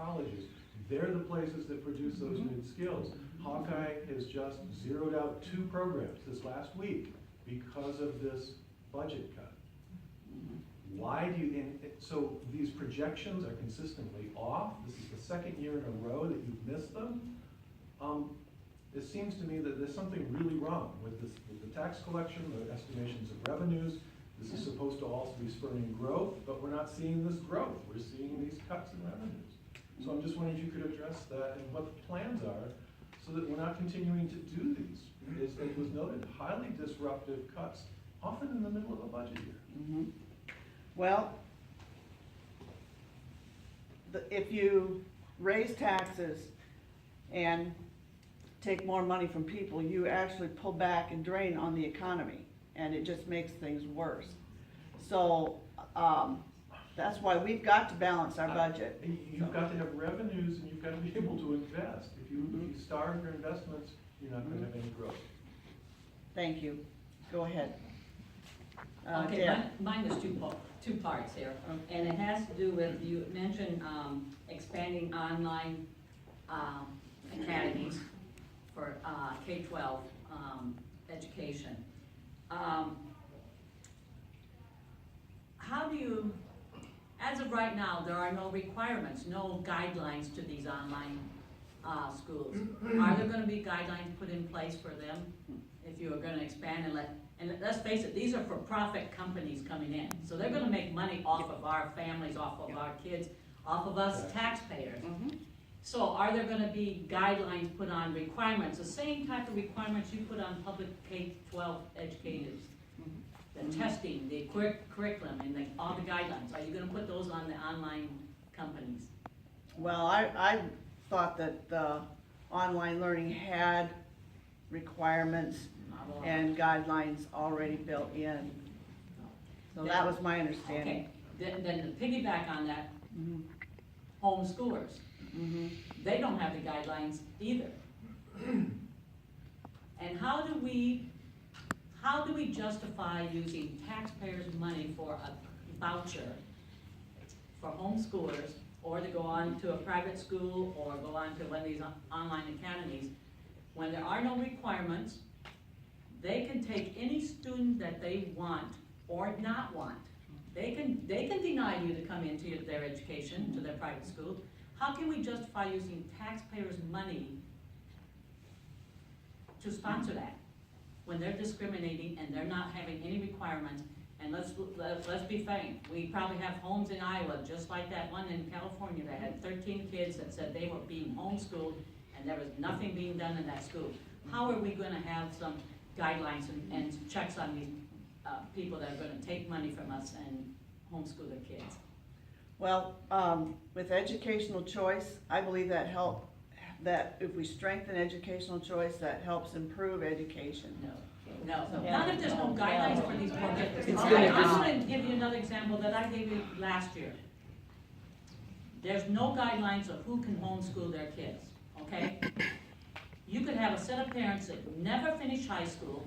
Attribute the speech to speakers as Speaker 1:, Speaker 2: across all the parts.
Speaker 1: colleges. They're the places that produce those good skills. Hawkeye has just zeroed out 2 programs this last week because of this budget cut. Why do you, so these projections are consistently off. This is the 2nd year in a row that you've missed them. It seems to me that there's something really wrong with this, with the tax collection, the estimations of revenues. This is supposed to also be spurring growth, but we're not seeing this growth. We're seeing these cuts in revenues. So I'm just wondering if you could address that and what the plans are so that we're not continuing to do these, as it was noted, highly disruptive cuts, often in the middle of a budget year.
Speaker 2: Well, if you raise taxes and take more money from people, you actually pull back and drain on the economy, and it just makes things worse. So, that's why we've got to balance our budget.
Speaker 1: You've got to have revenues and you've got to be able to invest. If you starve your investments, you're not going to have any growth.
Speaker 2: Thank you. Go ahead.
Speaker 3: Okay,
Speaker 2: Deb.
Speaker 3: mine is two parts here, and it has to do with, you mentioned expanding online academies for K-12 education. How do you, as of right now, there are no requirements, no guidelines to these online schools. Are there gonna be guidelines put in place for them if you are gonna expand and let's face it, these are for-profit companies coming in, so they're gonna make money off of our families, off of our kids, off of us taxpayers. So are there gonna be guidelines put on, requirements, the same type of requirements you put on public K-12 educators? The testing, the curriculum, and all the guidelines, are you gonna put those on the online companies?
Speaker 2: Well, I thought that the online learning had requirements and guidelines already built in. So that was my understanding.
Speaker 3: Okay, then to piggyback on that, homeschoolers, they don't have the guidelines either. And how do we justify using taxpayers' money for a voucher for homeschoolers, or to go on to a private school, or go on to one of these online academies, when there are no requirements? They can take any student that they want or not want. They can deny you to come into their education, to their private school. How can we justify using taxpayers' money to sponsor that, when they're discriminating and they're not having any requirements? And let's be frank, we probably have homes in Iowa, just like that one in California that had 13 kids that said they were being homeschooled and there was nothing being done in that school. How are we gonna have some guidelines and checks on these people that are gonna take money from us and homeschool their kids?
Speaker 2: Well, with educational choice, I believe that if we strengthen educational choice, that helps improve education.
Speaker 3: No, not if there's no guidelines for these poor kids.
Speaker 2: It's
Speaker 3: Okay,
Speaker 2: gonna
Speaker 3: I'm gonna give you another example that I gave you last year. There's no guidelines of who can homeschool their kids, okay? You could have a set of parents that never finish high school,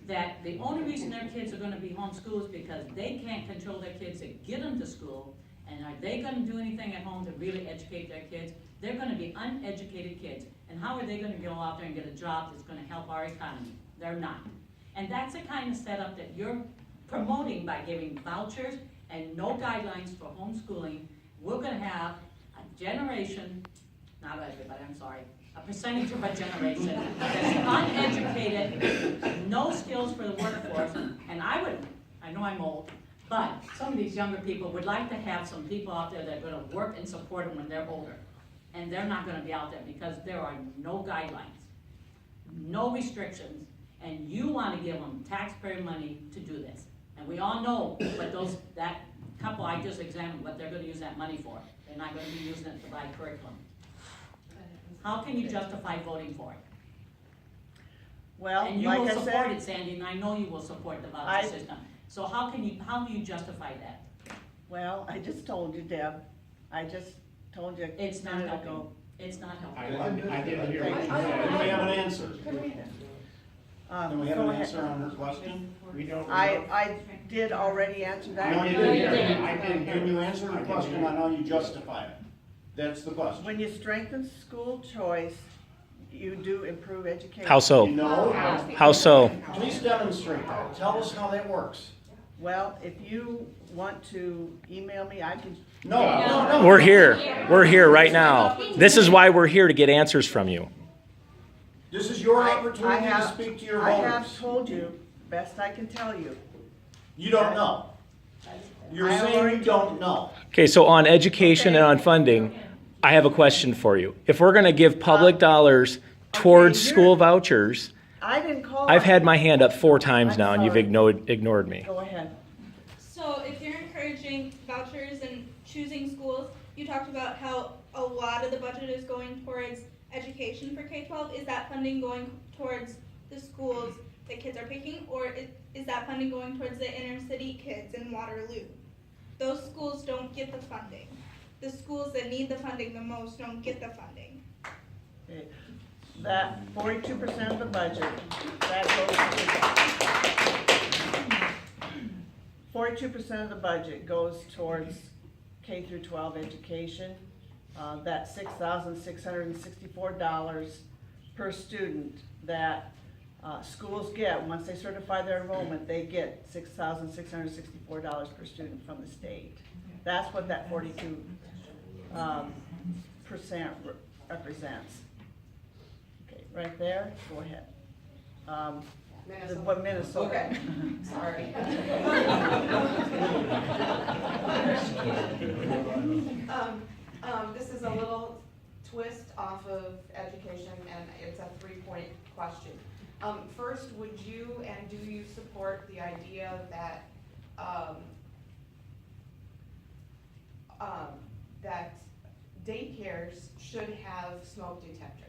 Speaker 3: that the only reason their kids are gonna be homeschooled is because they can't control their kids to get them to school, and are they gonna do anything at home to really educate their kids? They're gonna be uneducated kids, and how are they gonna go out there and get a job that's gonna help our economy? They're not. And that's the kind of setup that you're promoting by giving vouchers and no guidelines for homeschooling. We're gonna have a generation, not everybody, I'm sorry, a percentage of a generation that's uneducated, no skills for the workforce, and I know I'm old, but some of these younger people would like to have some people out there that are gonna work and support them when they're older. And they're not gonna be out there because there are no guidelines, no restrictions, and you wanna give them taxpayer money to do this. And we all know what that couple I just examined, what they're gonna use that money for. They're not gonna be using it to buy curriculum. How can you justify voting for it?
Speaker 2: Well,
Speaker 3: And you
Speaker 2: like
Speaker 3: will
Speaker 2: I
Speaker 3: support
Speaker 2: said,
Speaker 3: it, Sandy, and I know you will support the voucher system. So how do you justify that?
Speaker 2: well, I just told you, Deb. I just told you
Speaker 3: It's
Speaker 2: a
Speaker 3: not
Speaker 2: minute
Speaker 3: helping.
Speaker 2: ago.
Speaker 3: It's not helping.
Speaker 4: I didn't hear what you
Speaker 2: Thank you.
Speaker 4: said. Anybody have an answer? Can we have
Speaker 2: Go
Speaker 4: an
Speaker 2: ahead.
Speaker 4: answer on her question?
Speaker 5: We don't.
Speaker 2: I did already answer that.
Speaker 4: No, you
Speaker 3: No, you
Speaker 4: didn't.
Speaker 3: didn't.
Speaker 5: I didn't.
Speaker 4: Can you answer the question on how you justify it? That's the question.
Speaker 2: When you strengthen school choice, you do improve education.
Speaker 6: How so?
Speaker 4: No,
Speaker 6: How so?
Speaker 4: please demonstrate that. Tell us how that works.
Speaker 2: Well, if you want to email me, I can.
Speaker 4: No, no, no.
Speaker 6: We're here. We're here right now. This is why we're here, to get answers from you.
Speaker 4: This is your
Speaker 2: I
Speaker 4: opportunity to
Speaker 2: have-
Speaker 4: speak to your
Speaker 2: I have
Speaker 4: voters.
Speaker 2: told you, best I can tell you.
Speaker 4: You don't know. You're
Speaker 2: I have
Speaker 4: saying
Speaker 2: already
Speaker 4: you don't know.
Speaker 6: Okay, so on education and on funding, I have a question for you. If we're gonna give public dollars towards
Speaker 2: you're-
Speaker 6: school vouchers,
Speaker 2: I didn't call.
Speaker 6: I've
Speaker 2: on-
Speaker 6: had my hand up 4 times
Speaker 2: I'm
Speaker 6: now and you've
Speaker 2: sorry.
Speaker 6: ignored me.
Speaker 2: Go ahead.
Speaker 7: So if you're encouraging vouchers and choosing schools, you talked about how a lot of the budget is going towards education for K-12. Is that funding going towards the schools that kids are picking, or is that funding going towards the inner city kids in Waterloo? Those schools don't get the funding. The schools that need the funding the most don't get the funding.
Speaker 2: Okay. That 42% of the budget, that goes to, 42% of the budget goes towards K through 12 education. That's $6,664 per student that schools get. Once they certify their enrollment, they get $6,664 per student from the state. That's what that 42% represents. Okay, right there, go ahead. What Minnesota?
Speaker 8: Okay, sorry. This is a little twist off of education, and it's a 3-point question. First, would you and do you support the idea that that daycares should have smoke detectors?